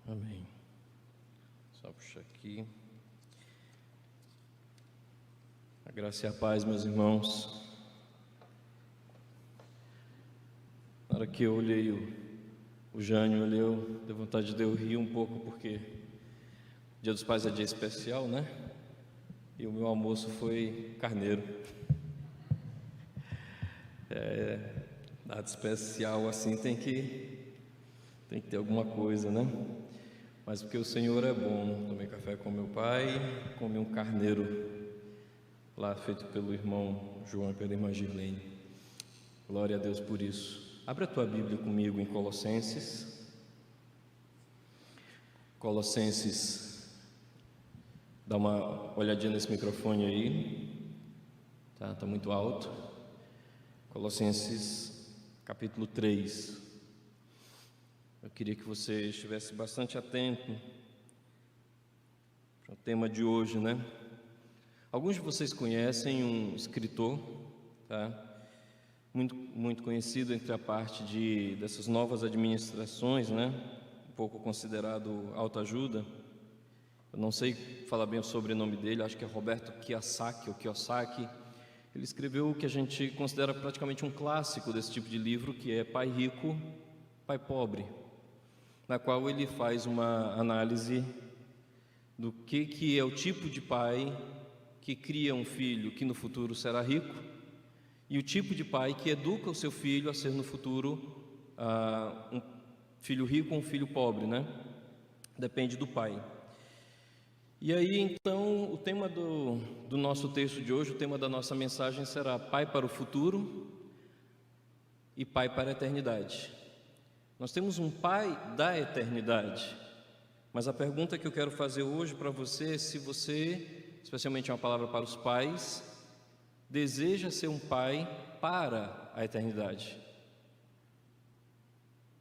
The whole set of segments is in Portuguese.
Amém. Só puxar aqui. A graça e a paz, meus irmãos. Na hora que eu olhei o Jânio, deu vontade de eu rir um pouco, porque Dia dos Pais é dia especial, né? E o meu almoço foi carneiro. Nada especial assim, tem que ter alguma coisa, né? Mas porque o Senhor é bom. Tomei café com meu pai, comi um carneiro lá feito pelo irmão João e pela irmã Girlene. Glória a Deus por isso. Abre a tua Bíblia comigo em Colossenses. Colossenses, dá uma olhadinha nesse microfone aí. Tá muito alto. Colossenses capítulo 3. Eu queria que você estivesse bastante atento para o tema de hoje, né? Alguns de vocês conhecem um escritor, tá? Muito conhecido entre a parte dessas novas administrações, né? Um pouco considerado autoajuda. Eu não sei falar bem o sobrenome dele, acho que é Roberto Kiyosaki, ou Kiyosaki. Ele escreveu o que a gente considera praticamente um clássico desse tipo de livro, que é Pai Rico, Pai Pobre, na qual ele faz uma análise do que é o tipo de pai que cria um filho que no futuro será rico e o tipo de pai que educa o seu filho a ser no futuro um filho rico ou um filho pobre, né? Depende do pai. E aí então o tema do nosso texto de hoje, o tema da nossa mensagem será Pai para o futuro e Pai para a eternidade. Nós temos um Pai da eternidade, mas a pergunta que eu quero fazer hoje para você é se você, especialmente é uma palavra para os pais, deseja ser um pai para a eternidade.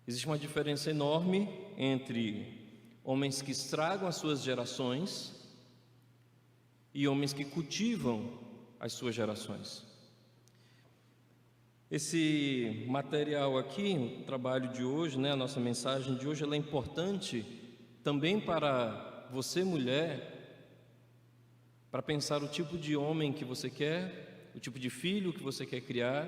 Existe uma diferença enorme entre homens que estragam as suas gerações e homens que cultivam as suas gerações. Esse material aqui, o trabalho de hoje, né, a nossa mensagem de hoje, ela é importante também para você, mulher, para pensar o tipo de homem que você quer, o tipo de filho que você quer criar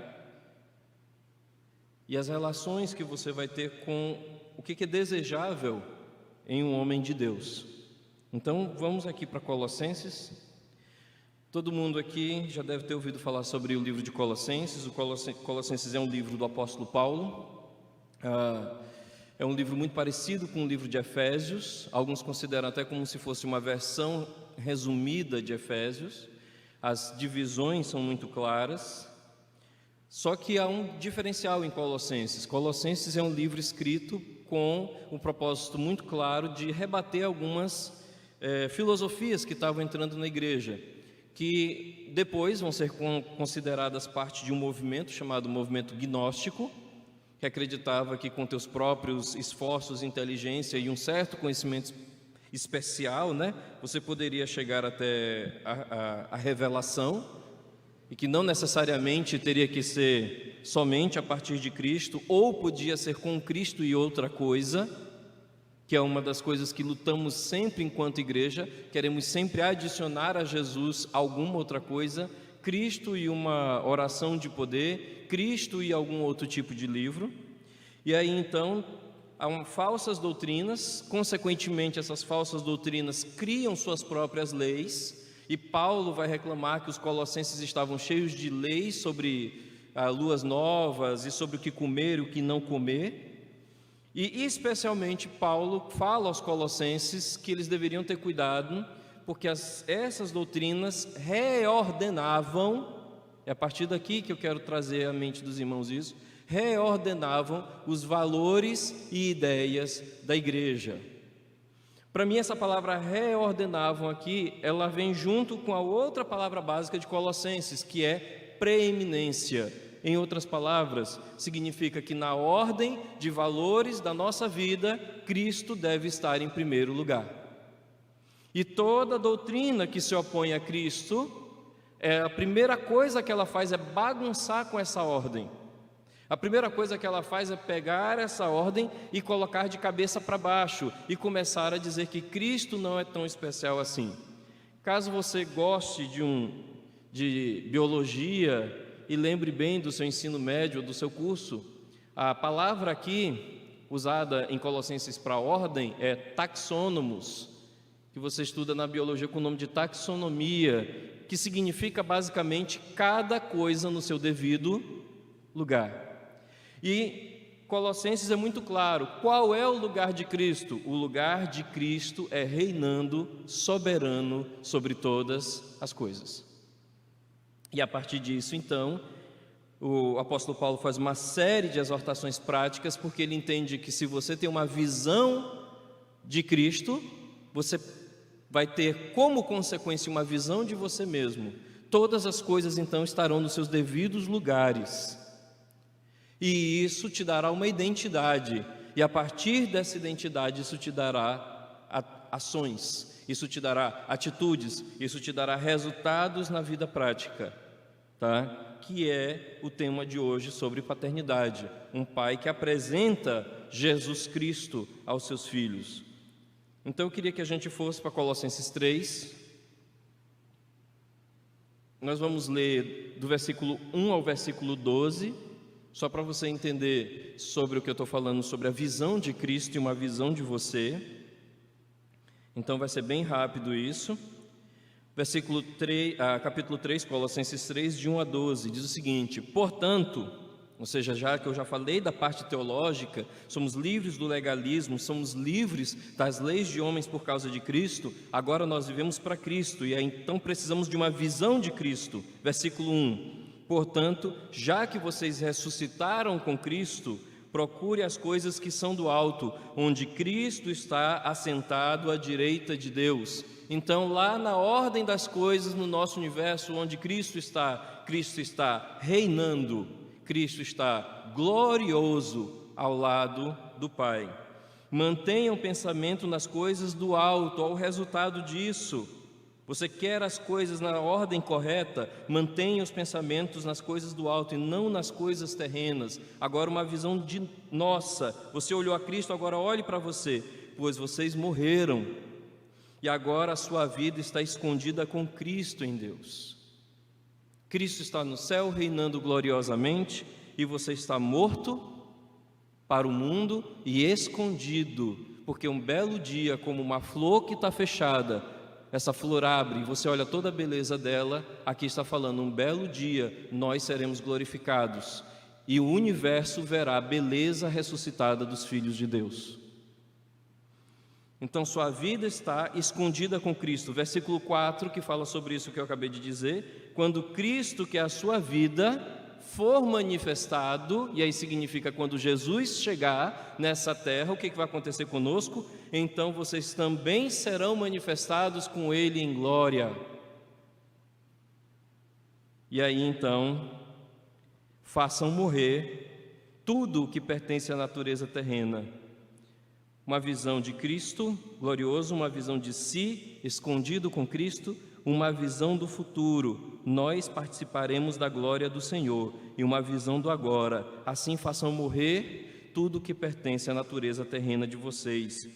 e as relações que você vai ter com o que é desejável em um homem de Deus. Então, vamos aqui para Colossenses. Todo mundo aqui já deve ter ouvido falar sobre o livro de Colossenses. O Colossenses é um livro do apóstolo Paulo. É um livro muito parecido com o livro de Efésios. Alguns consideram até como se fosse uma versão resumida de Efésios. As divisões são muito claras. Só que há um diferencial em Colossenses. Colossenses é um livro escrito com um propósito muito claro de rebater algumas filosofias que estavam entrando na igreja, que depois vão ser consideradas parte de um movimento chamado movimento gnóstico, que acreditava que com teus próprios esforços, inteligência e um certo conhecimento especial, né, você poderia chegar até a revelação, e que não necessariamente teria que ser somente a partir de Cristo, ou podia ser com Cristo e outra coisa, que é uma das coisas que lutamos sempre enquanto igreja, queremos sempre adicionar a Jesus alguma outra coisa, Cristo e uma oração de poder, Cristo e algum outro tipo de livro. E aí então há falsas doutrinas, consequentemente essas falsas doutrinas criam suas próprias leis, e Paulo vai reclamar que os colossenses estavam cheios de leis sobre luas novas e sobre o que comer e o que não comer. E especialmente Paulo fala aos colossenses que eles deveriam ter cuidado, porque essas doutrinas reordenavam, é a partir daqui que eu quero trazer à mente dos irmãos isso, reordenavam os valores e ideias da igreja. Para mim essa palavra reordenavam aqui, ela vem junto com a outra palavra básica de Colossenses, que é preeminência. Em outras palavras, significa que na ordem de valores da nossa vida, Cristo deve estar em primeiro lugar. E toda doutrina que se opõe a Cristo, a primeira coisa que ela faz é bagunçar com essa ordem. A primeira coisa que ela faz é pegar essa ordem e colocar de cabeça para baixo e começar a dizer que Cristo não é tão especial assim. Caso você goste de biologia e lembre bem do seu ensino médio ou do seu curso, a palavra aqui usada em Colossenses para ordem é taxônomos, que você estuda na biologia com o nome de taxonomia, que significa basicamente cada coisa no seu devido lugar. E Colossenses é muito claro, qual é o lugar de Cristo? O lugar de Cristo é reinando soberano sobre todas as coisas. E a partir disso, então, o apóstolo Paulo faz uma série de exortações práticas, porque ele entende que se você tem uma visão de Cristo, você vai ter como consequência uma visão de você mesmo. Todas as coisas então estarão nos seus devidos lugares. E isso te dará uma identidade, e a partir dessa identidade isso te dará ações, isso te dará atitudes, isso te dará resultados na vida prática, tá? Que é o tema de hoje sobre paternidade, um pai que apresenta Jesus Cristo aos seus filhos. Então eu queria que a gente fosse para Colossenses 3, nós vamos ler do versículo 1 ao versículo 12, só para você entender sobre o que eu estou falando, sobre a visão de Cristo e uma visão de você. Então vai ser bem rápido isso. Versículo 3, capítulo 3, Colossenses 3, de 1 a 12, diz o seguinte: portanto, ou seja, já que eu já falei da parte teológica, somos livres do legalismo, somos livres das leis de homens por causa de Cristo, agora nós vivemos para Cristo, e aí, então precisamos de uma visão de Cristo. Versículo 1: portanto, já que vocês ressuscitaram com Cristo, procure as coisas que são do alto, onde Cristo está assentado à direita de Deus. Então, lá na ordem das coisas no nosso universo, onde Cristo está reinando, Cristo está glorioso ao lado do Pai. Mantenham o pensamento nas coisas do alto. Olha o resultado disso. Você quer as coisas na ordem correta, mantenha os pensamentos nas coisas do alto e não nas coisas terrenas. Agora uma visão de nossa, você olhou a Cristo, agora olhe para você, pois vocês morreram e agora a sua vida está escondida com Cristo em Deus. Cristo está no céu reinando gloriosamente e você está morto para o mundo e escondido, porque um belo dia, como uma flor que está fechada, essa flor abre e você olha toda a beleza dela. Aqui está falando, um belo dia nós seremos glorificados e o universo verá a beleza ressuscitada dos filhos de Deus. Então sua vida está escondida com Cristo. Versículo 4, que fala sobre isso que eu acabei de dizer: quando Cristo, que é a sua vida, for manifestado, e aí significa quando Jesus chegar nessa terra, o que vai acontecer conosco? Então vocês também serão manifestados com Ele em glória. E aí então, façam morrer tudo o que pertence à natureza terrena. Uma visão de Cristo glorioso, uma visão de si escondido com Cristo, uma visão do futuro, nós participaremos da glória do Senhor, e uma visão do agora, assim façam morrer tudo que pertence à natureza terrena de vocês,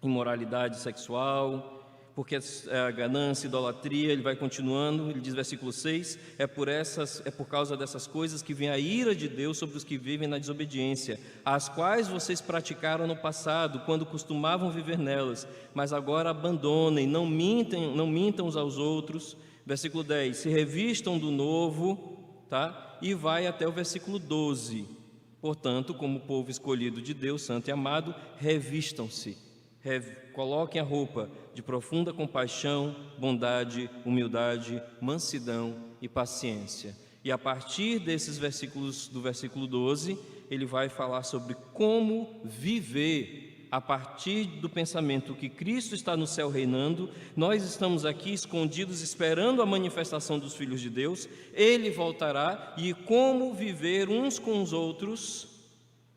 imoralidade sexual, porque a ganância, idolatria, ele vai continuando, ele diz versículo 6, é por causa dessas coisas que vem a ira de Deus sobre os que vivem na desobediência, as quais vocês praticaram no passado, quando costumavam viver nelas, mas agora abandonem, não mintam uns aos outros. Versículo 10, se revistam do novo, tá? E vai até o versículo 12, portanto, como povo escolhido de Deus, santo e amado, revistam-se, coloquem a roupa de profunda compaixão, bondade, humildade, mansidão e paciência. E a partir desses versículos, do versículo 12, ele vai falar sobre como viver a partir do pensamento que Cristo está no céu reinando, nós estamos aqui escondidos esperando a manifestação dos filhos de Deus, Ele voltará, e como viver uns com os outros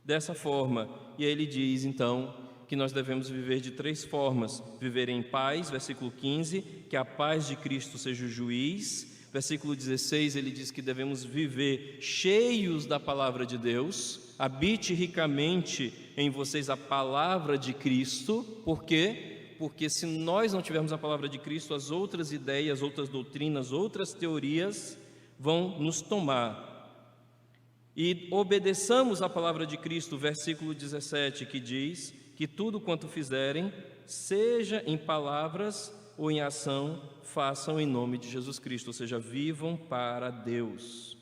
dessa forma. E aí ele diz então que nós devemos viver de 3 formas: viver em paz, versículo 15, que a paz de Cristo seja o juiz, Versículo 16, ele diz que devemos viver cheios da palavra de Deus. Habite ricamente em vocês a palavra de Cristo. Por quê? Porque se nós não tivermos a palavra de Cristo, as outras ideias, outras doutrinas, outras teorias vão nos tomar. E obedeçamos a palavra de Cristo, versículo 17, que diz que tudo quanto fizerem, seja em palavras ou em ação, façam em nome de Jesus Cristo, ou seja, vivam para Deus.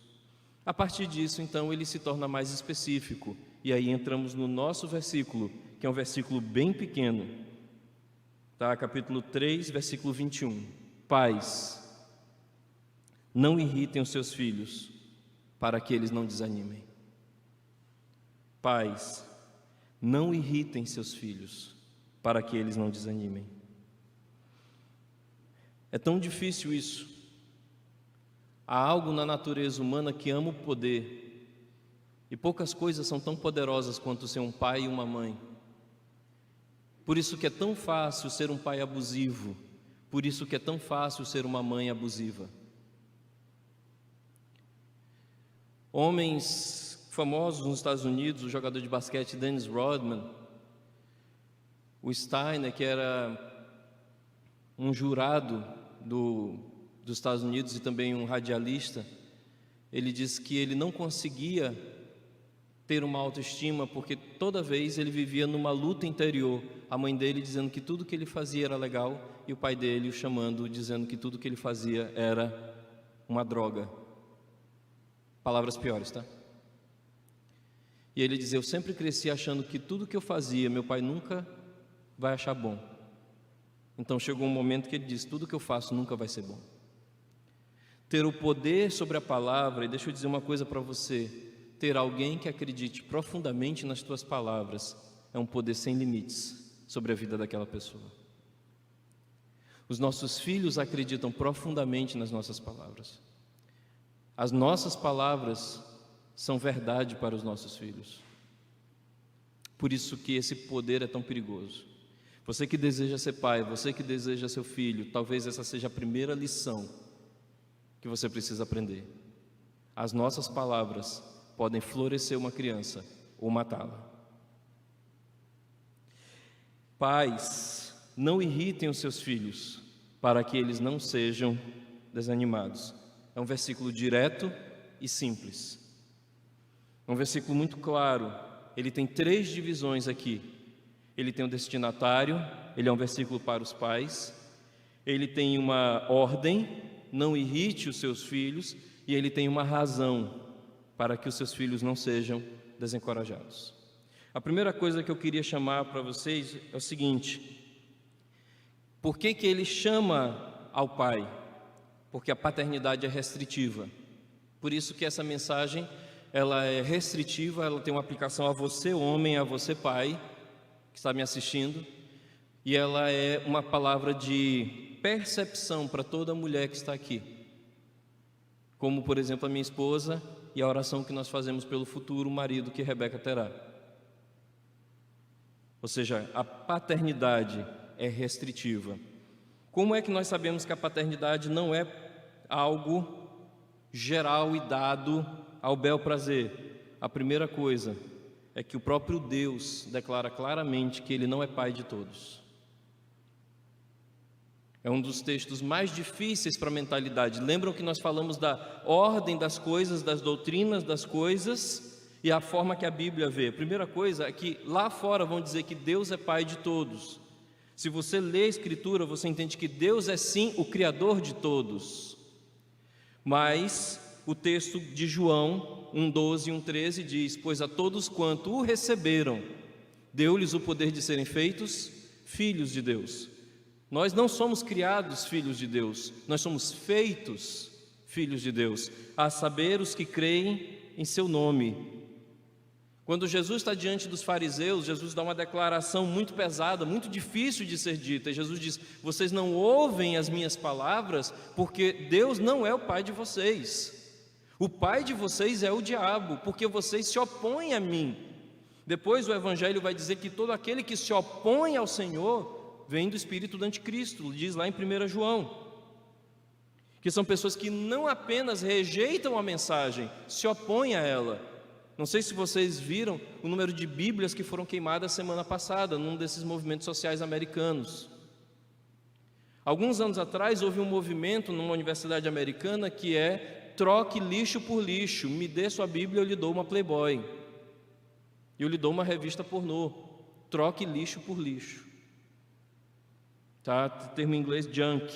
A partir disso, então, ele se torna mais específico, e aí entramos no nosso versículo, que é um versículo bem pequeno, tá? Capítulo 3, versículo 21. Pais, não irritem os seus filhos, para que eles não desanimem. Pais, não irritem seus filhos, para que eles não desanimem. É tão difícil isso. Há algo na natureza humana que ama o poder, e poucas coisas são tão poderosas quanto ser um pai e uma mãe. Por isso que é tão fácil ser um pai abusivo, por isso que é tão fácil ser uma mãe abusiva. Homens famosos nos Estados Unidos, o jogador de basquete Dennis Rodman, o Steiner, que era um jurado dos Estados Unidos e também um radialista, ele disse que ele não conseguia ter uma autoestima porque toda vez ele vivia numa luta interior, a mãe dele dizendo que tudo que ele fazia era legal e o pai dele o chamando, dizendo que tudo que ele fazia era uma droga. Palavras piores, tá? E ele dizia: eu sempre cresci achando que tudo que eu fazia, meu pai nunca vai achar bom. Então chegou um momento que ele disse: tudo que eu faço nunca vai ser bom. Ter o poder sobre a palavra, e deixa eu dizer uma coisa para você: ter alguém que acredite profundamente nas tuas palavras é um poder sem limites sobre a vida daquela pessoa. Os nossos filhos acreditam profundamente nas nossas palavras. As nossas palavras são verdade para os nossos filhos. Por isso que esse poder é tão perigoso. Você que deseja ser pai, você que deseja ser filho, talvez essa seja a primeira lição que você precisa aprender. As nossas palavras podem florescer uma criança ou matá-la. Pais, não irritem os seus filhos, para que eles não sejam desanimados. É um versículo direto e simples. É um versículo muito claro. Ele tem 3 divisões aqui. Ele tem um destinatário, ele é um versículo para os pais. Ele tem uma ordem, não irrite os seus filhos. E ele tem uma razão para que os seus filhos não sejam desencorajados. A primeira coisa que eu queria chamar para vocês é o seguinte: por que ele chama ao pai? Porque a paternidade é restritiva. Por isso que essa mensagem, ela é restritiva, ela tem uma aplicação a você homem, a você pai, que está me assistindo, e ela é uma palavra de percepção para toda mulher que está aqui. Como, por exemplo, a minha esposa e a oração que nós fazemos pelo futuro marido que Rebeca terá. Ou seja, a paternidade é restritiva. Como é que nós sabemos que a paternidade não é algo geral e dado ao bel prazer? A primeira coisa é que o próprio Deus declara claramente que Ele não é pai de todos. É um dos textos mais difíceis para a mentalidade. Lembram que nós falamos da ordem das coisas, das doutrinas das coisas e a forma que a Bíblia vê? A primeira coisa é que lá fora vão dizer que Deus é pai de todos. Se você lê a Escritura, você entende que Deus é sim o Criador de todos. Mas o texto de João 1,12 e 1,13 diz: pois a todos quanto o receberam, deu-lhes o poder de serem feitos filhos de Deus. Nós não somos criados filhos de Deus, nós somos feitos filhos de Deus, a saber, os que creem em seu nome. Quando Jesus está diante dos fariseus, Jesus dá uma declaração muito pesada, muito difícil de ser dita. E Jesus diz: vocês não ouvem as minhas palavras, porque Deus não é o pai de vocês. O pai de vocês é o diabo, porque vocês se opõem a mim. Depois o Evangelho vai dizer que todo aquele que se opõe ao Senhor vem do espírito do anticristo, diz lá em 1 João. que são pessoas que não apenas rejeitam a mensagem, se opõem a ela. Não sei se vocês viram o número de Bíblias que foram queimadas semana passada, num desses movimentos sociais americanos. Alguns anos atrás houve um movimento numa universidade americana que é: troque lixo por lixo, me dê sua Bíblia, eu lhe dou uma Playboy, eu lhe dou uma revista pornô. Troque lixo por lixo, tá? Termo em inglês junk,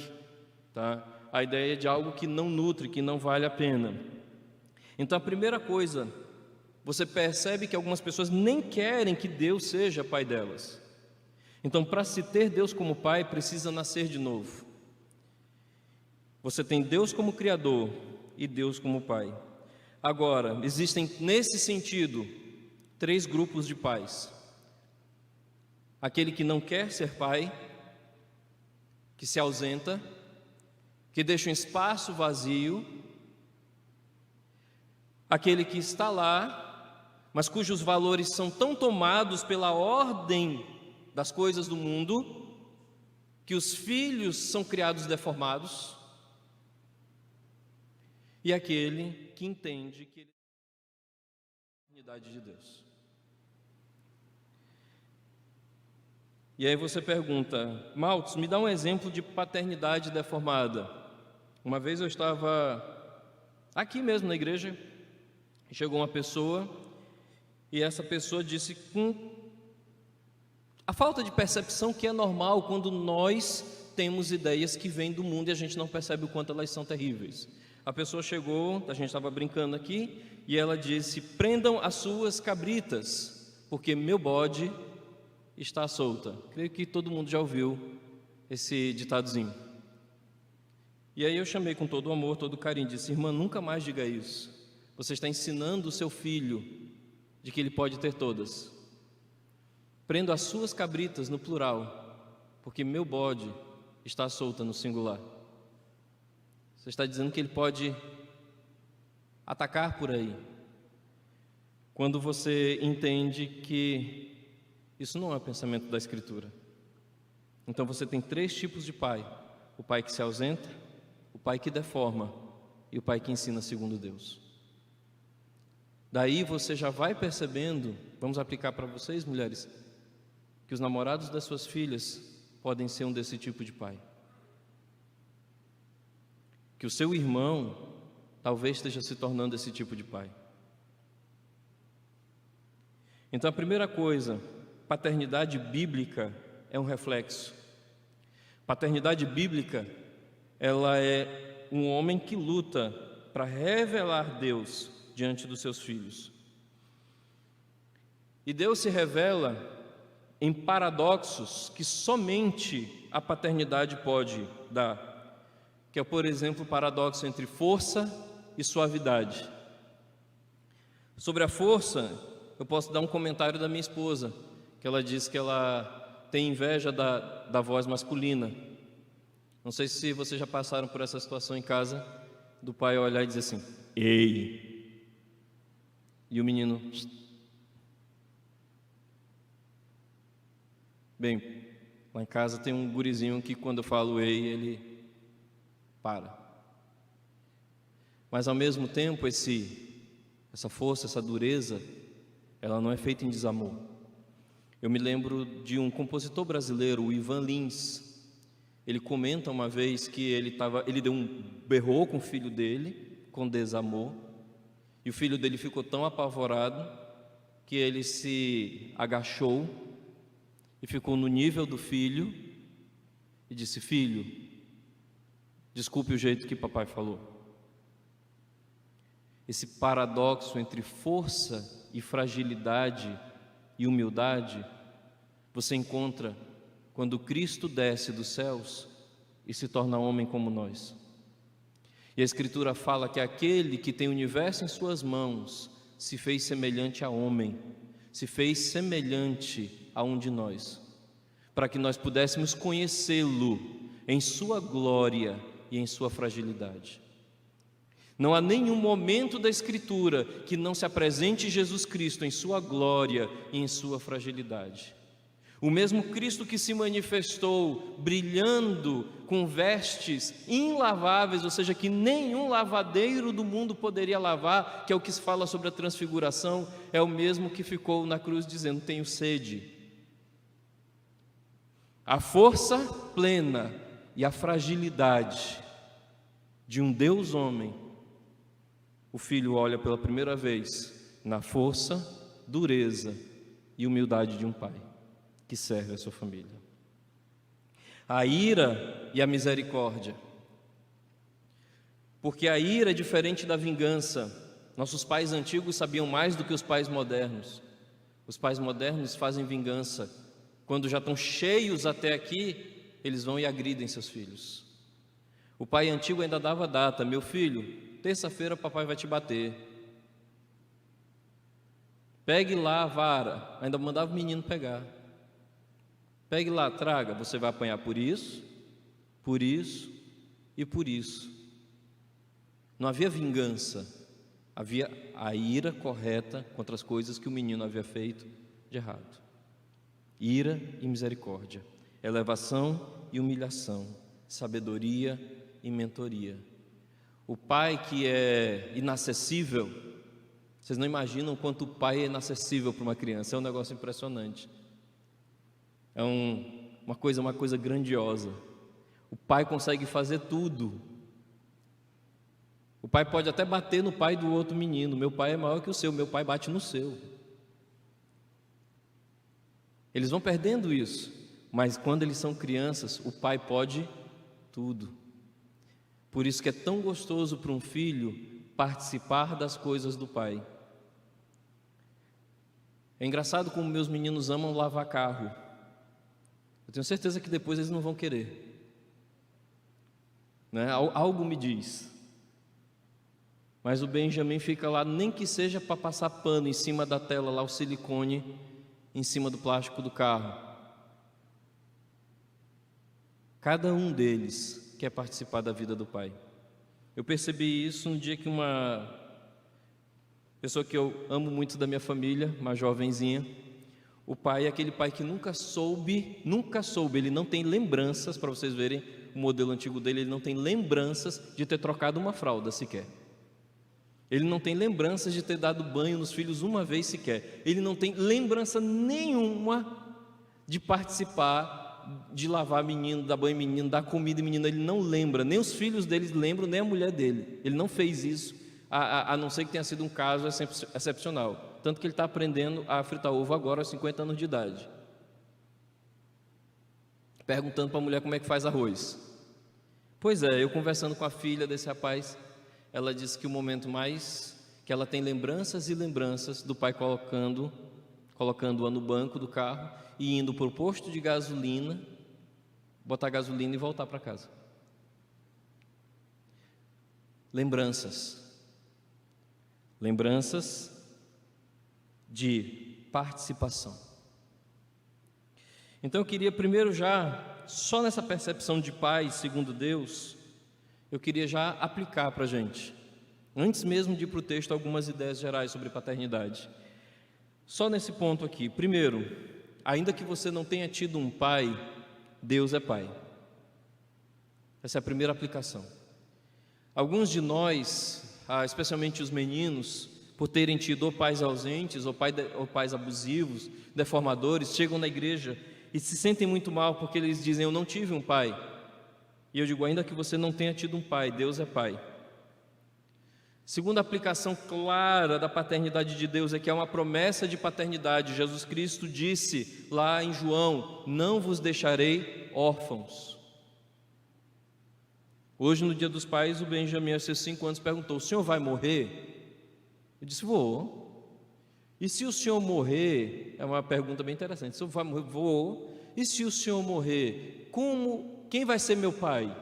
tá? A ideia é de algo que não nutre, que não vale a pena. Então a primeira coisa, você percebe que algumas pessoas nem querem que Deus seja pai delas. Então, para se ter Deus como pai, precisa nascer de novo. Você tem Deus como criador e Deus como pai. Agora, existem nesse sentido 3 grupos de pais: aquele que não quer ser pai, que se ausenta, que deixa um espaço vazio; aquele que está lá, mas cujos valores são tão tomados pela ordem das coisas do mundo, que os filhos são criados deformados; e aquele que entende que ele é a unidade de Deus. E aí você pergunta: Maltos, me dá um exemplo de paternidade deformada. Uma vez eu estava aqui mesmo na igreja, chegou uma pessoa, e essa pessoa disse com a falta de percepção que é normal quando nós temos ideias que vêm do mundo e a gente não percebe o quanto elas são terríveis. A pessoa chegou, a gente estava brincando aqui, e ela disse: prendam as suas cabritas, porque meu bode está solta. Creio que todo mundo já ouviu esse ditadozinho. E aí eu chamei com todo o amor, todo o carinho, disse: irmã, nunca mais diga isso. Você está ensinando o seu filho de que ele pode ter todas. Prendo as suas cabritas no plural, porque meu bode está solta no singular. Você está dizendo que ele pode atacar por aí. Quando você entende que isso não é o pensamento da Escritura. Então você tem 3 tipos de pai: o pai que se ausenta, o pai que deforma e o pai que ensina segundo Deus. Daí você já vai percebendo, vamos aplicar para vocês, mulheres, que os namorados das suas filhas podem ser um desse tipo de pai. Que o seu irmão talvez esteja se tornando esse tipo de pai. Então a primeira coisa, paternidade bíblica é um reflexo. Paternidade bíblica, ela é um homem que luta para revelar Deus diante dos seus filhos. E Deus se revela em paradoxos que somente a paternidade pode dar, que é, por exemplo, o paradoxo entre força e suavidade. Sobre a força, eu posso dar um comentário da minha esposa, que ela diz que ela tem inveja da voz masculina. Não sei se vocês já passaram por essa situação em casa, do pai olhar e dizer assim: ei, e o menino... Bem, lá em casa tem um gurizinho que quando eu falo ei, ele para. Mas ao mesmo tempo, essa força, essa dureza, ela não é feita em desamor. Eu me lembro de um compositor brasileiro, o Ivan Lins. Ele comenta uma vez que ele deu berrou com o filho dele, com desamor, e o filho dele ficou tão apavorado que ele se agachou e ficou no nível do filho e disse: filho, desculpe o jeito que papai falou. Esse paradoxo entre força e fragilidade e humildade você encontra quando Cristo desce dos céus e se torna homem como nós. E a Escritura fala que aquele que tem o universo em suas mãos se fez semelhante a homem, se fez semelhante a um de nós, para que nós pudéssemos conhecê-lo em sua glória e em sua fragilidade. Não há nenhum momento da Escritura que não se apresente Jesus Cristo em sua glória e em sua fragilidade. O mesmo Cristo que se manifestou brilhando com vestes inlaváveis, ou seja, que nenhum lavadeiro do mundo poderia lavar, que é o que se fala sobre a transfiguração, é o mesmo que ficou na cruz dizendo: tenho sede. A força plena e a fragilidade de um Deus homem, o Filho olha pela primeira vez na força, dureza e humildade de um pai que serve a sua família. A ira e a misericórdia. Porque a ira é diferente da vingança. Nossos pais antigos sabiam mais do que os pais modernos. Os pais modernos fazem vingança. Quando já estão cheios até aqui, eles vão e agridem seus filhos. O pai antigo ainda dava data: meu filho, terça-feira papai vai te bater. Pegue lá a vara, ainda mandava o menino pegar. Pegue lá, traga, você vai apanhar por isso e por isso. Não havia vingança, havia a ira correta contra as coisas que o menino havia feito de errado. Ira e misericórdia, elevação e humilhação, sabedoria e mentoria. O pai que é inacessível, vocês não imaginam quanto o pai é inacessível para uma criança, é um negócio impressionante. É uma coisa grandiosa. O pai consegue fazer tudo. O pai pode até bater no pai do outro menino. Meu pai é maior que o seu, meu pai bate no seu. Eles vão perdendo isso, mas quando eles são crianças, o pai pode tudo. Por isso que é tão gostoso para um filho participar das coisas do pai. É engraçado como meus meninos amam lavar carro. Eu tenho certeza que depois eles não vão querer, né? Algo me diz. Mas o Benjamin fica lá, nem que seja para passar pano em cima da tela, lá o silicone em cima do plástico do carro. Cada um deles quer participar da vida do pai. Eu percebi isso no dia que uma pessoa que eu amo muito da minha família, uma jovenzinha, o pai é aquele pai que nunca soube, ele não tem lembranças, para vocês verem o modelo antigo dele, ele não tem lembranças de ter trocado uma fralda sequer. Ele não tem lembranças de ter dado banho nos filhos uma vez sequer. Ele não tem lembrança nenhuma de participar, de lavar menino, dar banho menino, dar comida menino. Ele não lembra, nem os filhos dele lembram, nem a mulher dele. Ele não fez isso, a não ser que tenha sido um caso excepcional. Tanto que ele está aprendendo a fritar ovo agora aos 50 anos de idade. Perguntando para a mulher como é que faz arroz. Pois é, eu conversando com a filha desse rapaz, ela disse que o momento mais que ela tem lembranças e lembranças do pai colocando-a no banco do carro e indo para o posto de gasolina, botar gasolina e voltar para casa. Lembranças de participação. Então eu queria primeiro já, só nessa percepção de pai segundo Deus, eu queria já aplicar para a gente, antes mesmo de ir para o texto, algumas ideias gerais sobre paternidade. Só nesse ponto aqui. Primeiro, ainda que você não tenha tido um pai, Deus é pai. Essa é a primeira aplicação. Alguns de nós, especialmente os meninos, por terem tido ou pais ausentes, ou pais abusivos, deformadores, chegam na igreja e se sentem muito mal porque eles dizem: eu não tive um pai. E eu digo: ainda que você não tenha tido um pai, Deus é pai. Segunda aplicação clara da paternidade de Deus é que é uma promessa de paternidade. Jesus Cristo disse lá em João: não vos deixarei órfãos. Hoje, no Dia dos Pais, o Benjamin, aos seus 5 anos, perguntou: o senhor vai morrer? Eu disse: vou. E se o senhor morrer? É uma pergunta bem interessante. Se o senhor vai morrer? Vou. E se o senhor morrer, quem vai ser meu pai?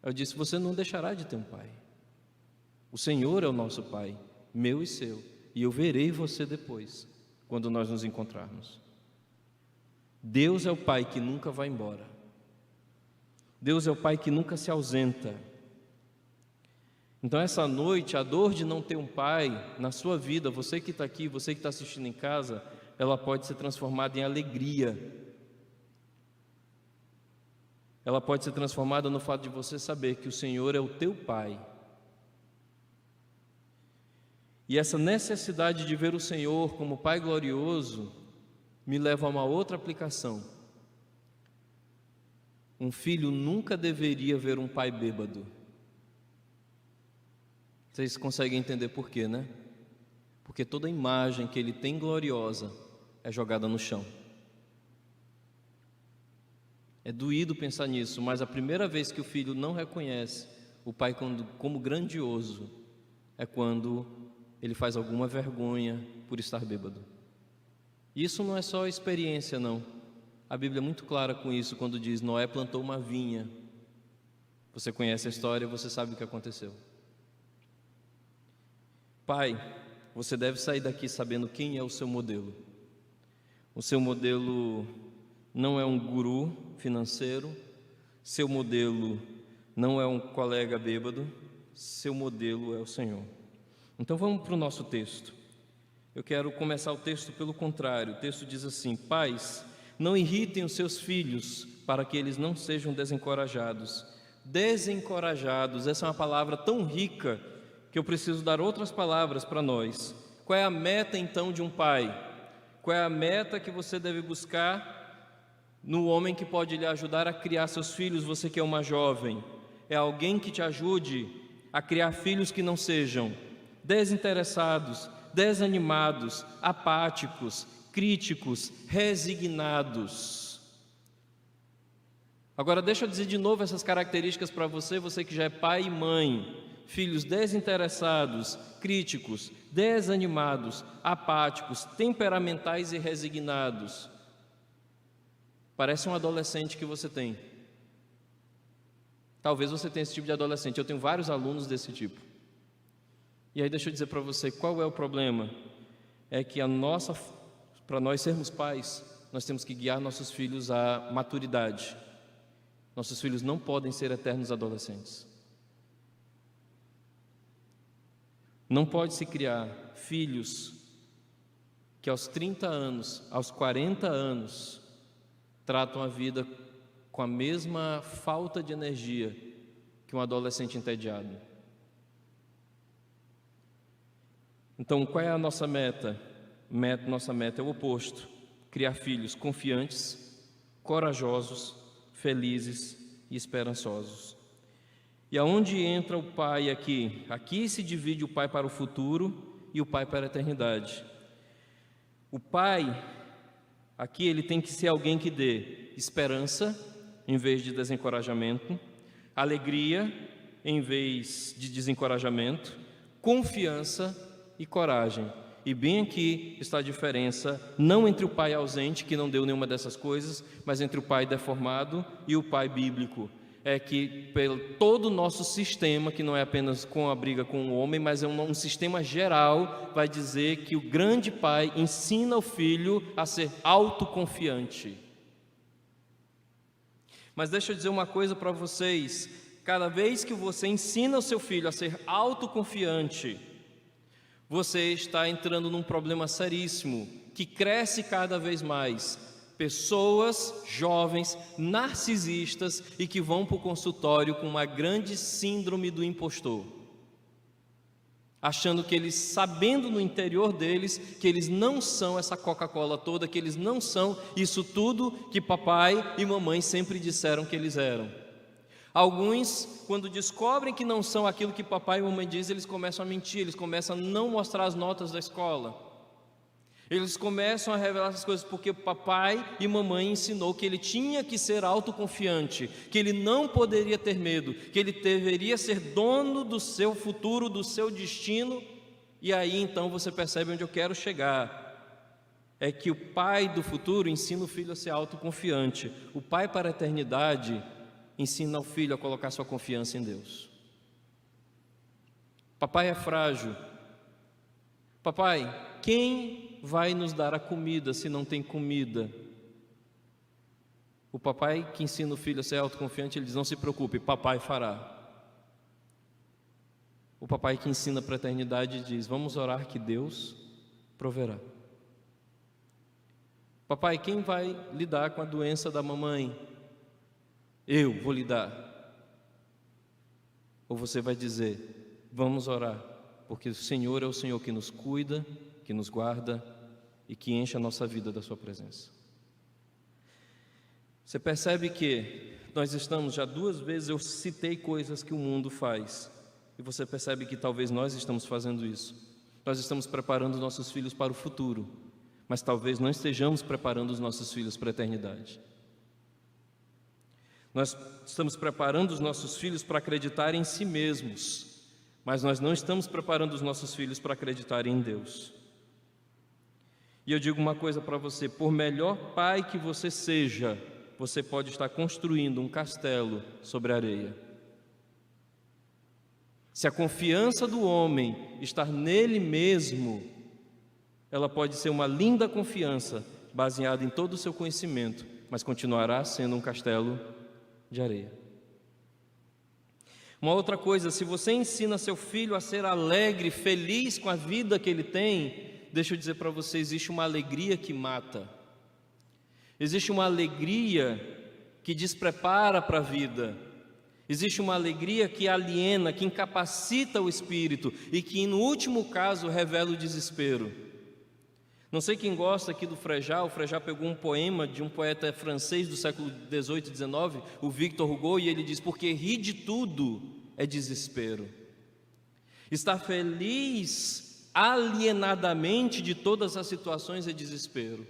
Eu disse: você não deixará de ter um pai. O Senhor é o nosso pai, meu e seu, e eu verei você depois, quando nós nos encontrarmos. Deus é o pai que nunca vai embora. Deus é o pai que nunca se ausenta. Então essa noite, a dor de não ter um pai na sua vida, você que está aqui, você que está assistindo em casa, ela pode ser transformada em alegria. Ela pode ser transformada no fato de você saber que o Senhor é o teu Pai. E essa necessidade de ver o Senhor como Pai glorioso me leva a uma outra aplicação. Um filho nunca deveria ver um pai bêbado. Vocês conseguem entender por quê, né? Porque toda imagem que ele tem gloriosa é jogada no chão. É doído pensar nisso, mas a primeira vez que o filho não reconhece o pai como grandioso é quando ele faz alguma vergonha por estar bêbado. Isso não é só experiência, não. A Bíblia é muito clara com isso quando diz: Noé plantou uma vinha. Você conhece a história, você sabe o que aconteceu. Pai, você deve sair daqui sabendo quem é o seu modelo. O seu modelo não é um guru financeiro, seu modelo não é um colega bêbado, seu modelo é o Senhor. Então vamos para o nosso texto. Eu quero começar o texto pelo contrário. O texto diz assim: Pais, não irritem os seus filhos, para que eles não sejam desencorajados. Desencorajados, essa é uma palavra tão rica que eu preciso dar outras palavras para nós. Qual é a meta então de um pai? Qual é a meta que você deve buscar no homem que pode lhe ajudar a criar seus filhos? Você que é uma jovem, é alguém que te ajude a criar filhos que não sejam desinteressados, desanimados, apáticos, críticos, resignados. Agora deixa eu dizer de novo essas características para você, você que já é pai e mãe. Filhos desinteressados, críticos, desanimados, apáticos, temperamentais e resignados. Parece um adolescente que você tem. Talvez você tenha esse tipo de adolescente. Eu tenho vários alunos desse tipo. E aí deixa eu dizer para você qual é o problema. É que para nós sermos pais, nós temos que guiar nossos filhos à maturidade. Nossos filhos não podem ser eternos adolescentes. Não pode se criar filhos que aos 30 anos, aos 40 anos, tratam a vida com a mesma falta de energia que um adolescente entediado. Então, qual é a nossa meta? Nossa meta é o oposto: criar filhos confiantes, corajosos, felizes e esperançosos. E aonde entra o pai aqui? Aqui se divide o pai para o futuro e o pai para a eternidade. O pai, aqui ele tem que ser alguém que dê esperança em vez de desencorajamento, alegria em vez de desencorajamento, confiança e coragem. E bem aqui está a diferença, não entre o pai ausente, que não deu nenhuma dessas coisas, mas entre o pai deformado e o pai bíblico. É que pelo todo o nosso sistema, que não é apenas com a briga com o homem, mas é um sistema geral, vai dizer que o grande pai ensina o filho a ser autoconfiante. Mas deixa eu dizer uma coisa para vocês: cada vez que você ensina o seu filho a ser autoconfiante, você está entrando num problema seríssimo, que cresce cada vez mais. Pessoas jovens, narcisistas e que vão para o consultório com uma grande síndrome do impostor, achando que eles, sabendo no interior deles, que eles não são essa Coca-Cola toda, que eles não são isso tudo que papai e mamãe sempre disseram que eles eram. Alguns, quando descobrem que não são aquilo que papai e mamãe dizem, eles começam a mentir, eles começam a não mostrar as notas da escola. Eles começam a revelar essas coisas porque papai e mamãe ensinou que ele tinha que ser autoconfiante, que ele não poderia ter medo, que ele deveria ser dono do seu futuro, do seu destino. E aí então você percebe onde eu quero chegar. É que o pai do futuro ensina o filho a ser autoconfiante. O pai para a eternidade ensina o filho a colocar sua confiança em Deus. Papai é frágil. Papai, quem vai nos dar a comida se não tem comida? O papai que ensina o filho a ser autoconfiante, ele diz: não se preocupe, papai fará. O papai que ensina para a eternidade diz: vamos orar que Deus proverá. Papai, quem vai lidar com a doença da mamãe? Eu vou lidar. Ou você vai dizer: vamos orar, porque o Senhor é o Senhor que nos cuida, que nos guarda e que enche a nossa vida da sua presença. Você percebe que nós estamos, já 2 vezes eu citei coisas que o mundo faz, e você percebe que talvez nós estamos fazendo isso. Nós estamos preparando nossos filhos para o futuro, mas talvez não estejamos preparando os nossos filhos para a eternidade. Nós estamos preparando os nossos filhos para acreditar em si mesmos, mas nós não estamos preparando os nossos filhos para acreditar em Deus. E eu digo uma coisa para você: por melhor pai que você seja, você pode estar construindo um castelo sobre a areia. Se a confiança do homem estar nele mesmo, ela pode ser uma linda confiança, baseada em todo o seu conhecimento, mas continuará sendo um castelo de areia. Uma outra coisa, se você ensina seu filho a ser alegre, feliz com a vida que ele tem, deixa eu dizer para você, existe uma alegria que mata. Existe uma alegria que desprepara para a vida. Existe uma alegria que aliena, que incapacita o espírito e que, no último caso, revela o desespero. Não sei quem gosta aqui do Frejá. O Frejá pegou um poema de um poeta francês do século XVIII e XIX, o Victor Hugo, e ele diz: porque rir de tudo é desespero. Estar feliz alienadamente de todas as situações é desespero.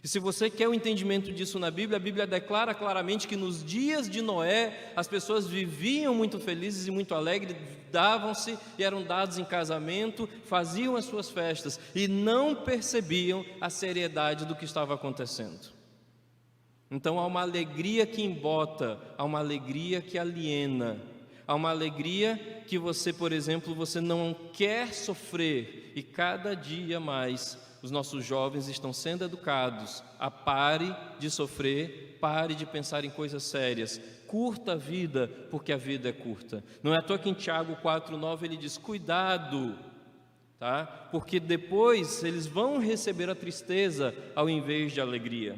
E se você quer o entendimento disso na Bíblia, a Bíblia declara claramente que nos dias de Noé, as pessoas viviam muito felizes e muito alegres, davam-se e eram dados em casamento, faziam as suas festas e não percebiam a seriedade do que estava acontecendo. Então há uma alegria que embota, há uma alegria que aliena, há uma alegria que você, por exemplo, você não quer sofrer, e cada dia mais os nossos jovens estão sendo educados a pare de sofrer, pare de pensar em coisas sérias, curta a vida, porque a vida é curta. Não é à toa que em Tiago 4,9 ele diz: cuidado, tá? Porque depois eles vão receber a tristeza ao invés de alegria.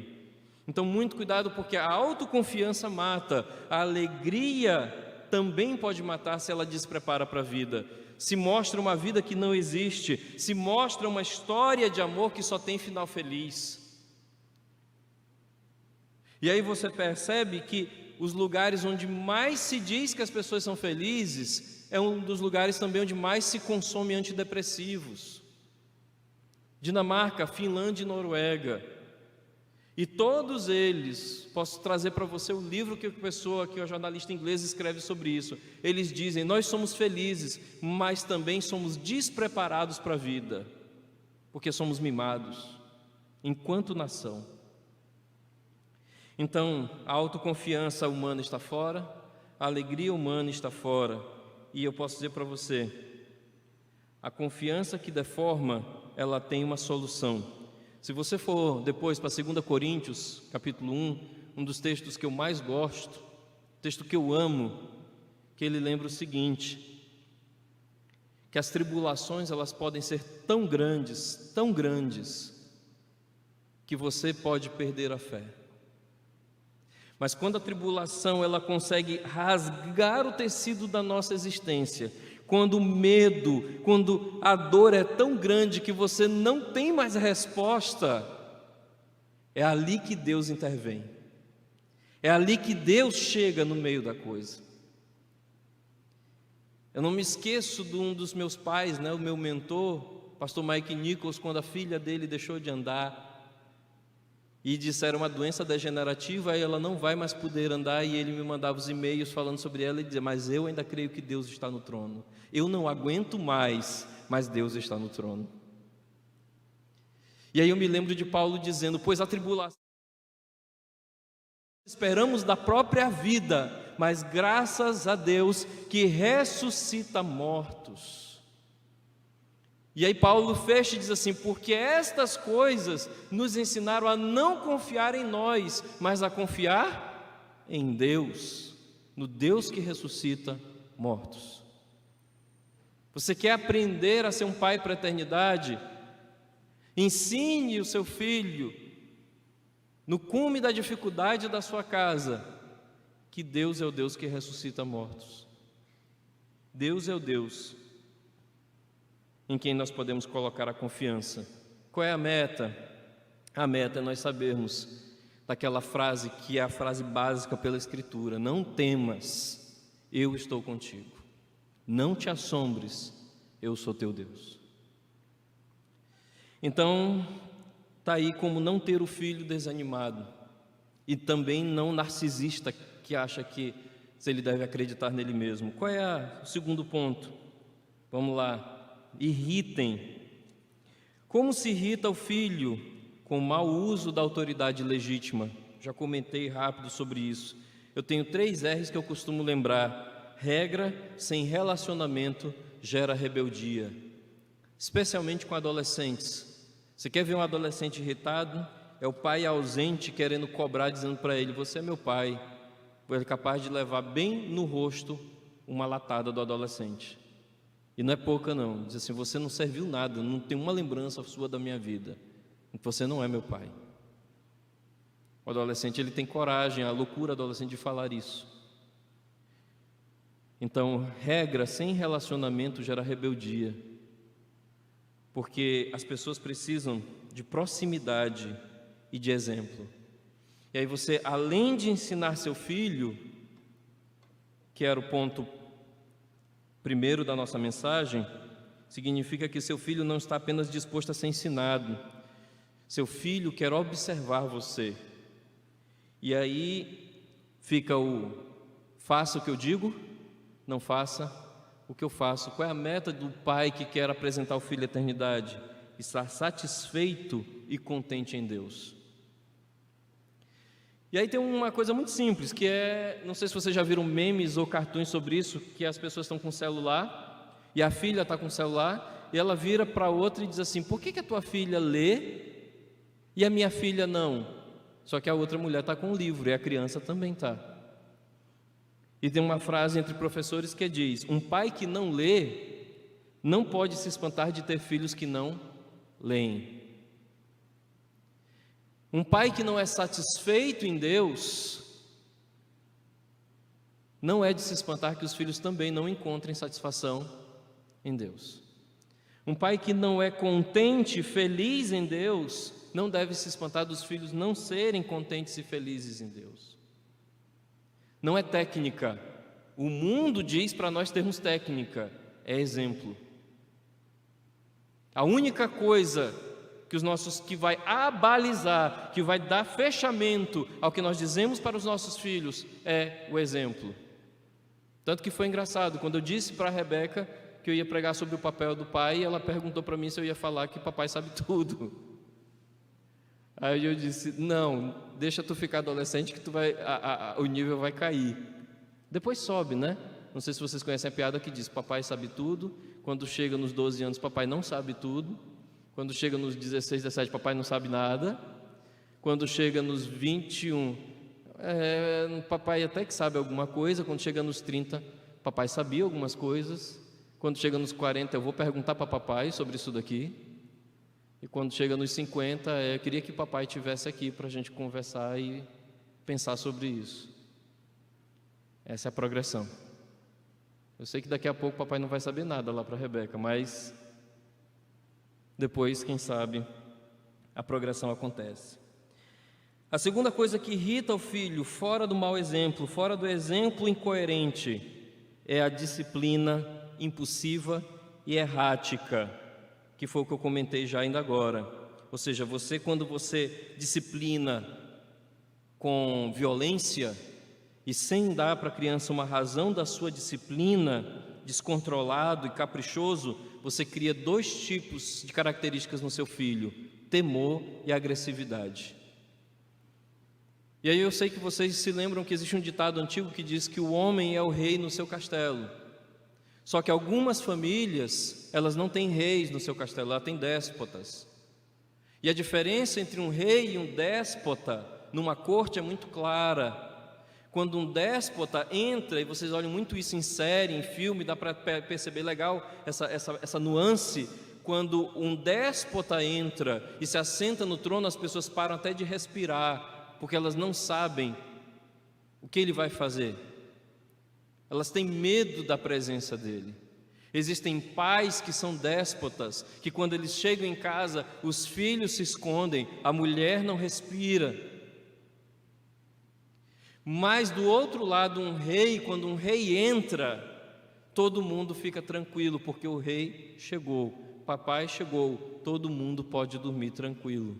Então muito cuidado, porque a autoconfiança mata, a alegria também pode matar se ela desprepara para a vida. Se mostra uma vida que não existe, se mostra uma história de amor que só tem final feliz. E aí você percebe que os lugares onde mais se diz que as pessoas são felizes é um dos lugares também onde mais se consome antidepressivos. Dinamarca, Finlândia e Noruega. E todos eles, posso trazer para você o livro que a pessoa, que o jornalista inglês escreve sobre isso. Eles dizem: nós somos felizes, mas também somos despreparados para a vida, porque somos mimados, enquanto nação. Então, a autoconfiança humana está fora, a alegria humana está fora. E eu posso dizer para você, a confiança que deforma, ela tem uma solução. Se você for depois para 2 Coríntios, capítulo 1, um dos textos que eu mais gosto, texto que eu amo, que ele lembra o seguinte: que as tribulações elas podem ser tão grandes, que você pode perder a fé. Mas quando a tribulação ela consegue rasgar o tecido da nossa existência, quando o medo, quando a dor é tão grande que você não tem mais resposta, é ali que Deus intervém. É ali que Deus chega no meio da coisa. Eu não me esqueço de um dos meus pais, o meu mentor, pastor Mike Nichols, quando a filha dele deixou de andar e disseram uma doença degenerativa, aí ela não vai mais poder andar, e ele me mandava os e-mails falando sobre ela e dizia: mas eu ainda creio que Deus está no trono. Eu não aguento mais, mas Deus está no trono. E aí eu me lembro de Paulo dizendo: pois a tribulação esperamos da própria vida, mas graças a Deus que ressuscita mortos. E aí Paulo fecha e diz assim: porque estas coisas nos ensinaram a não confiar em nós, mas a confiar em Deus, no Deus que ressuscita mortos. Você quer aprender a ser um pai para a eternidade? Ensine o seu filho no cume da dificuldade da sua casa, que Deus é o Deus que ressuscita mortos. Deus é o Deus em quem nós podemos colocar a confiança. Qual é a meta? A meta é nós sabermos daquela frase que é a frase básica pela Escritura: não temas, eu estou contigo. Não te assombres, eu sou teu Deus. Então, está aí como não ter o filho desanimado e também não narcisista, que acha que ele deve acreditar nele mesmo. Qual é o segundo ponto? Vamos lá. Irritem. Como se irrita o filho com o mau uso da autoridade legítima? Já comentei rápido sobre isso. Eu tenho 3 R's que eu costumo lembrar. Regra sem relacionamento gera rebeldia, especialmente com adolescentes. Você quer ver um adolescente irritado? É o pai ausente querendo cobrar, dizendo para ele: você é meu pai. Ele é capaz de levar bem no rosto uma latada do adolescente. E não é pouca não, diz assim: você não serviu nada, não tem uma lembrança sua da minha vida, você não é meu pai. O adolescente, ele tem coragem, a loucura adolescente de falar isso. Então, regra sem relacionamento gera rebeldia, porque as pessoas precisam de proximidade e de exemplo. E aí você, além de ensinar seu filho, que era o ponto primeiro da nossa mensagem, significa que seu filho não está apenas disposto a ser ensinado, seu filho quer observar você. E aí fica o faça o que eu digo, não faça o que eu faço. Qual é a meta do pai que quer apresentar o filho à eternidade? Estar satisfeito e contente em Deus. E aí tem uma coisa muito simples, que é, não sei se vocês já viram memes ou cartoons sobre isso, que as pessoas estão com celular, e a filha está com celular, e ela vira para a outra e diz assim: por que a tua filha lê e a minha filha não? Só que a outra mulher está com um livro, e a criança também está. E tem uma frase entre professores que diz: um pai que não lê não pode se espantar de ter filhos que não leem. Um pai que não é satisfeito em Deus não é de se espantar que os filhos também não encontrem satisfação em Deus. Um pai que não é contente e feliz em Deus não deve se espantar dos filhos não serem contentes e felizes em Deus. Não é técnica. O mundo diz para nós termos técnica, é exemplo. A única coisa que vai abalizar, que vai dar fechamento ao que nós dizemos para os nossos filhos é o exemplo. Tanto que foi engraçado, quando eu disse para a Rebeca que eu ia pregar sobre o papel do pai, ela perguntou para mim se eu ia falar que papai sabe tudo. Aí eu disse: não, deixa tu ficar adolescente que o nível vai cair. Depois sobe, né? Não sei se vocês conhecem a piada que diz: papai sabe tudo. Quando chega nos 12 anos, papai não sabe tudo. Quando chega nos 16, 17, papai não sabe nada. Quando chega nos 21, papai até que sabe alguma coisa. Quando chega nos 30, papai sabia algumas coisas. Quando chega nos 40, eu vou perguntar para papai sobre isso daqui. E quando chega nos 50, eu queria que papai estivesse aqui para a gente conversar e pensar sobre isso. Essa é a progressão. Eu sei que daqui a pouco papai não vai saber nada lá para a Rebeca, mas depois, quem sabe, a progressão acontece. A segunda coisa que irrita o filho, fora do mau exemplo, fora do exemplo incoerente, é a disciplina impulsiva e errática, que foi o que eu comentei já ainda agora. Ou seja, quando você disciplina com violência e sem dar para a criança uma razão da sua disciplina, descontrolado e caprichoso, você cria 2 tipos de características no seu filho: temor e agressividade. E aí eu sei que vocês se lembram que existe um ditado antigo que diz que o homem é o rei no seu castelo. Só que algumas famílias, elas não têm reis no seu castelo, elas têm déspotas. E a diferença entre um rei e um déspota numa corte é muito clara. Quando um déspota entra, e vocês olham muito isso em série, em filme, dá para perceber legal essa nuance. Quando um déspota entra e se assenta no trono, as pessoas param até de respirar, porque elas não sabem o que Ele vai fazer. Elas têm medo da presença dEle. Existem pais que são déspotas, que quando eles chegam em casa, os filhos se escondem, a mulher não respira. Mas do outro lado, um rei, quando um rei entra, todo mundo fica tranquilo, porque o rei chegou, papai chegou, todo mundo pode dormir tranquilo.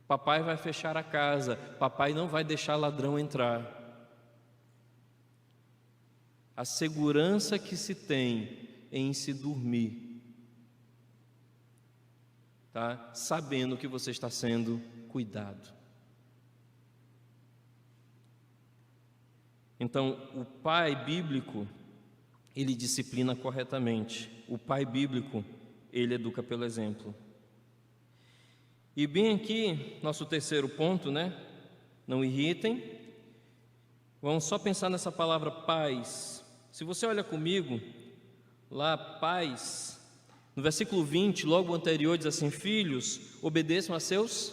Papai vai fechar a casa, papai não vai deixar ladrão entrar. A segurança que se tem em se dormir, tá? Sabendo que você está sendo cuidado. Então, o pai bíblico, ele disciplina corretamente. O pai bíblico, ele educa pelo exemplo. E bem aqui, nosso terceiro ponto, né? Não irritem. Vamos só pensar nessa palavra paz. Se você olha comigo, lá, paz, no versículo 20, logo anterior, diz assim: filhos, obedeçam a seus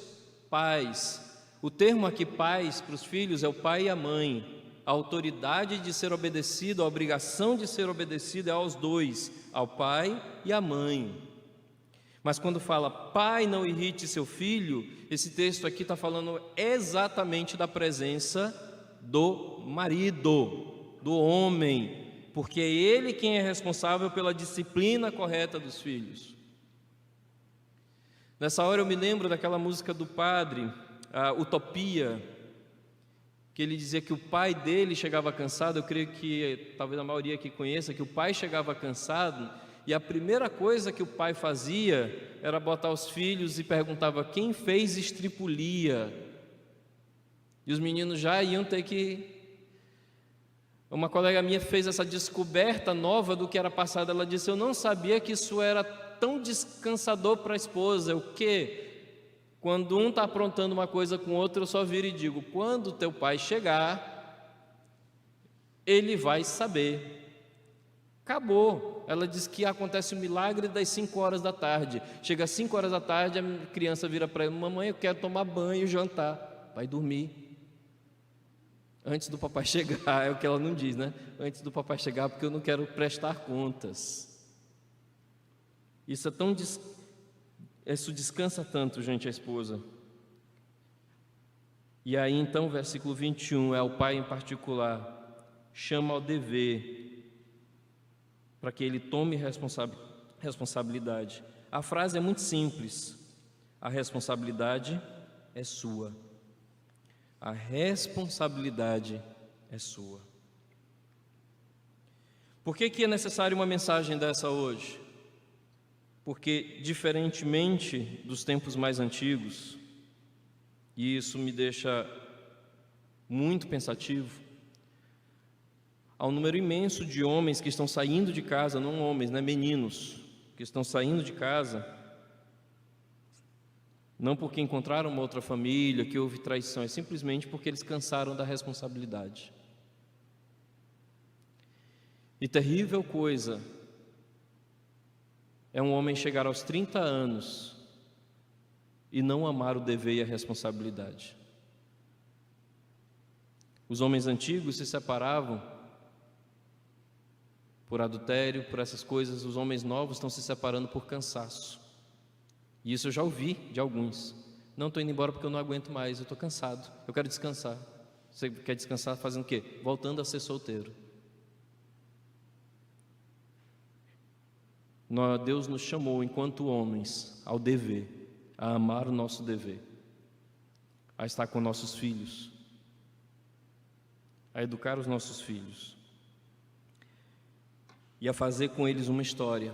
pais. O termo aqui, pais, para os filhos, é o pai e a mãe. A autoridade de ser obedecido, a obrigação de ser obedecido é aos dois, ao pai e à mãe. Mas quando fala, pai, não irrite seu filho, esse texto aqui está falando exatamente da presença do marido, do homem, porque é ele quem é responsável pela disciplina correta dos filhos. Nessa hora eu me lembro daquela música do padre, a Utopia, que ele dizia que o pai dele chegava cansado. Eu creio que talvez a maioria aqui conheça, que o pai chegava cansado e a primeira coisa que o pai fazia era botar os filhos e perguntava: quem fez estripulia? E os meninos já iam ter que... Uma colega minha fez essa descoberta nova do que era passado. Ela disse: eu não sabia que isso era tão descansador para a esposa. O quê? Quando um está aprontando uma coisa com o outro, eu só viro e digo: quando teu pai chegar, ele vai saber. Acabou. Ela diz que acontece o milagre das 5 horas da tarde. Chega às 5 horas da tarde, a criança vira para ela: mamãe, eu quero tomar banho e jantar. Vai dormir. Antes do papai chegar, é o que ela não diz, né? Antes do papai chegar, porque eu não quero prestar contas. Isso descansa tanto, gente, a esposa. E aí então, versículo 21, é o pai em particular, chama ao dever, para que ele tome responsabilidade. A frase é muito simples: a responsabilidade é sua. A responsabilidade é sua. Por que é necessário uma mensagem dessa hoje? Porque, diferentemente dos tempos mais antigos, e isso me deixa muito pensativo, há um número imenso de homens que estão saindo de casa, não homens, né, meninos, que estão saindo de casa, não porque encontraram uma outra família, que houve traição, é simplesmente porque eles cansaram da responsabilidade. E terrível coisa é um homem chegar aos 30 anos e não amar o dever e a responsabilidade. Os homens antigos se separavam por adultério, por essas coisas. Os homens novos estão se separando por cansaço. E isso eu já ouvi de alguns: não, estou indo embora porque eu não aguento mais, eu estou cansado, eu quero descansar. Você quer descansar fazendo o quê? Voltando a ser solteiro. Deus nos chamou, enquanto homens, ao dever, a amar o nosso dever, a estar com nossos filhos, a educar os nossos filhos e a fazer com eles uma história.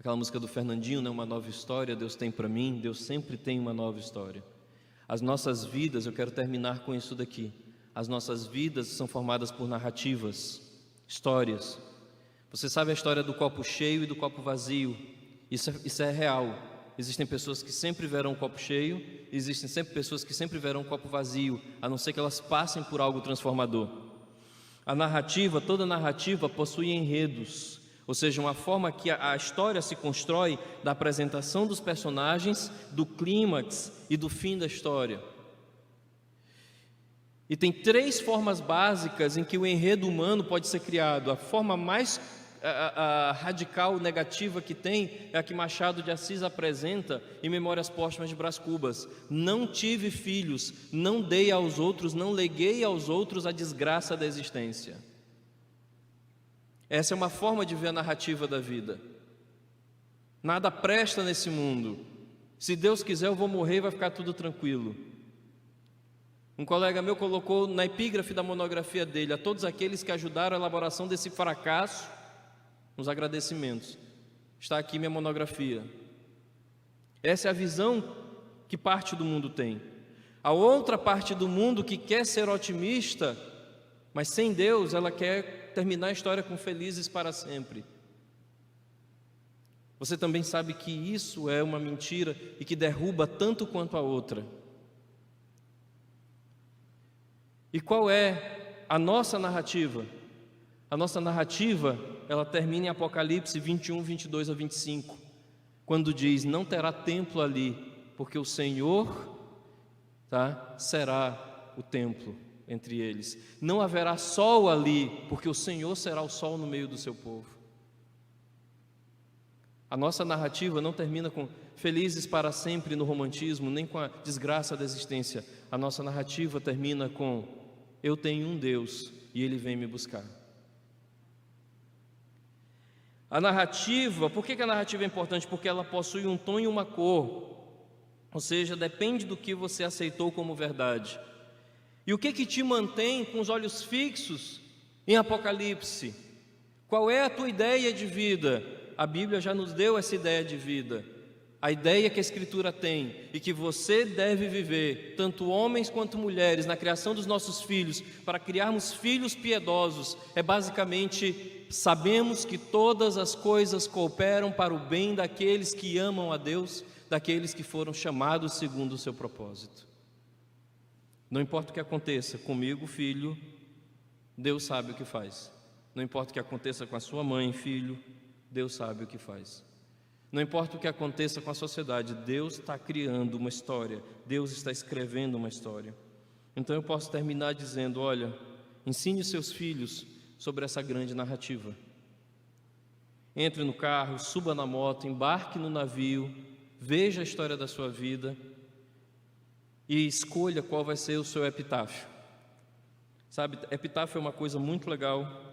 Aquela música do Fernandinho, né? Uma nova história Deus tem para mim. Deus sempre tem uma nova história. As nossas vidas, eu quero terminar com isso daqui, as nossas vidas são formadas por narrativas, histórias. Você sabe a história do copo cheio e do copo vazio. Isso é real. Existem pessoas que sempre verão o copo cheio, existem sempre pessoas que sempre verão o copo vazio, a não ser que elas passem por algo transformador. A narrativa, toda narrativa possui enredos. ou seja, uma forma que a história se constrói da apresentação dos personagens, do clímax e do fim da história. E tem 3 formas básicas em que o enredo humano pode ser criado. A forma mais radical, negativa que tem, é a que Machado de Assis apresenta em Memórias Póstumas de Brás Cubas: não tive filhos, não dei aos outros, não leguei aos outros a desgraça da existência. Essa é uma forma de ver a narrativa da vida. Nada presta nesse mundo. Se Deus quiser, eu vou morrer e vai ficar tudo tranquilo. Um colega meu colocou na epígrafe da monografia dele: a todos aqueles que ajudaram a elaboração desse fracasso, nos agradecimentos. Está aqui minha monografia. Essa é a visão que parte do mundo tem. A outra parte do mundo, que quer ser otimista, mas sem Deus, ela quer terminar a história com felizes para sempre. Você também sabe que isso é uma mentira e que derruba tanto quanto a outra. E qual é a nossa narrativa? A nossa narrativa, ela termina em Apocalipse 21, 22 a 25, quando diz: não terá templo ali, porque o Senhor, será o templo entre eles. Não haverá sol ali, porque o Senhor será o sol no meio do seu povo. A nossa narrativa não termina com felizes para sempre no romantismo, nem com a desgraça da existência. A nossa narrativa termina com: eu tenho um Deus e Ele vem me buscar. A narrativa, por que a narrativa é importante? Porque ela possui um tom e uma cor, ou seja, depende do que você aceitou como verdade. E o que te mantém com os olhos fixos em Apocalipse? Qual é a tua ideia de vida? A Bíblia já nos deu essa ideia de vida, a ideia que a Escritura tem e que você deve viver, tanto homens quanto mulheres, na criação dos nossos filhos, para criarmos filhos piedosos. É basicamente: sabemos que todas as coisas cooperam para o bem daqueles que amam a Deus, daqueles que foram chamados segundo o seu propósito. Não importa o que aconteça comigo, filho, Deus sabe o que faz. Não importa o que aconteça com a sua mãe, filho, Deus sabe o que faz. Não importa o que aconteça com a sociedade, Deus está criando uma história, Deus está escrevendo uma história. Então eu posso terminar dizendo: olha, ensine os seus filhos sobre essa grande narrativa. Entre no carro, suba na moto, embarque no navio, veja a história da sua vida e escolha qual vai ser o seu epitáfio. Sabe, epitáfio é uma coisa muito legal.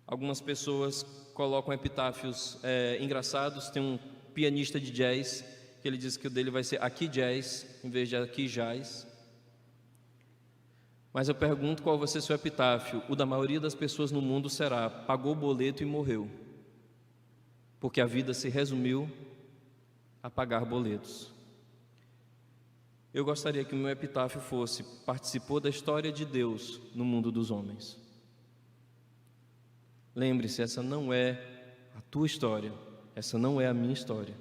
Algumas pessoas colocam epitáfios engraçados. Tem um pianista de jazz que ele diz que o dele vai ser Aqui Jazz, em vez de Aqui Jazz. Mas eu pergunto qual vai ser seu epitáfio. O da maioria das pessoas no mundo será: pagou o boleto e morreu, porque a vida se resumiu a pagar boletos. Eu gostaria que o meu epitáfio fosse: participou da história de Deus no mundo dos homens. Lembre-se, essa não é a tua história, essa não é a minha história.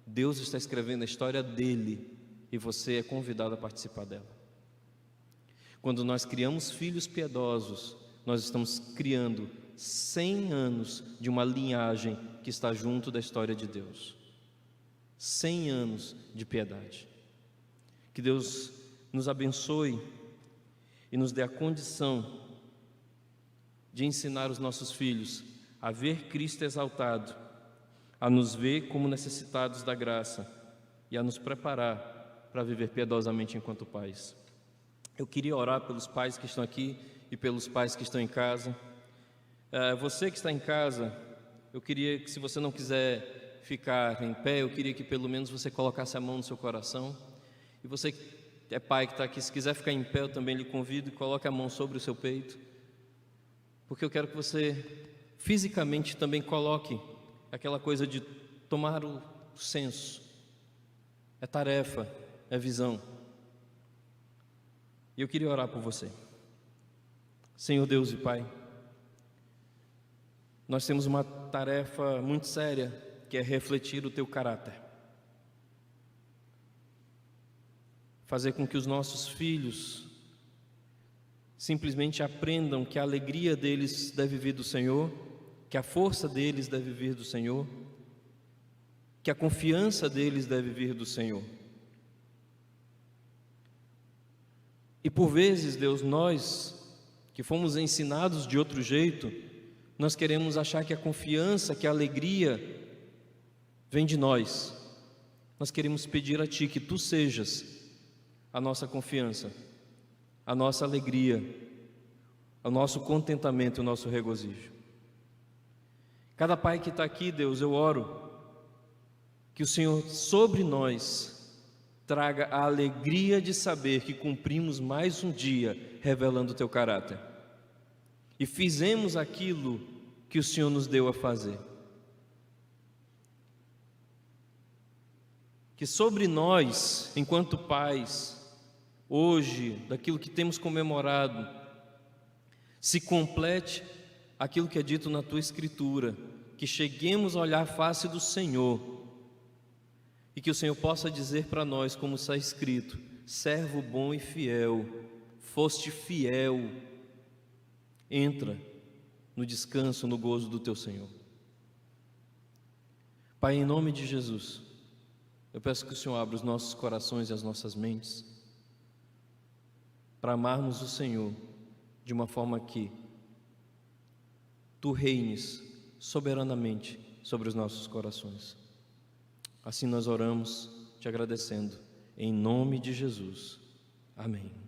Deus está escrevendo a história dele e você é convidado a participar dela. Quando nós criamos filhos piedosos, nós estamos criando 100 anos de uma linhagem que está junto da história de Deus. 100 anos de piedade. Que Deus nos abençoe e nos dê a condição de ensinar os nossos filhos a ver Cristo exaltado, a nos ver como necessitados da graça e a nos preparar para viver piedosamente enquanto pais. Eu queria orar pelos pais que estão aqui e pelos pais que estão em casa. Você que está em casa, eu queria que, se você não quiser ficar em pé, eu queria que pelo menos você colocasse a mão no seu coração. E você que é pai que está aqui, se quiser ficar em pé, eu também lhe convido e coloque a mão sobre o seu peito, porque eu quero que você fisicamente também coloque aquela coisa de tomar o senso. É tarefa, é visão. E eu queria orar por você. Senhor Deus e Pai, nós temos uma tarefa muito séria, que é refletir o Teu caráter. Fazer com que os nossos filhos simplesmente aprendam que a alegria deles deve vir do Senhor que a força deles deve vir do Senhor, que a confiança deles deve vir do Senhor. E por vezes, Deus, nós que fomos ensinados de outro jeito, nós queremos achar que a confiança, que a alegria vem de nós. Nós queremos pedir a Ti que Tu sejas a nossa confiança, a nossa alegria, o nosso contentamento, o nosso regozijo. Cada pai que está aqui, Deus, eu oro que o Senhor sobre nós traga a alegria de saber que cumprimos mais um dia revelando o Teu caráter e fizemos aquilo que o Senhor nos deu a fazer. Que sobre nós, enquanto pais, hoje, daquilo que temos comemorado, se complete aquilo que é dito na Tua Escritura, que cheguemos a olhar a face do Senhor e que o Senhor possa dizer para nós, como está escrito: servo bom e fiel, foste fiel, entra no descanso, no gozo do Teu Senhor. Pai, em nome de Jesus, eu peço que o Senhor abra os nossos corações e as nossas mentes para amarmos o Senhor de uma forma que Tu reines soberanamente sobre os nossos corações. Assim nós oramos, te agradecendo, em nome de Jesus. Amém.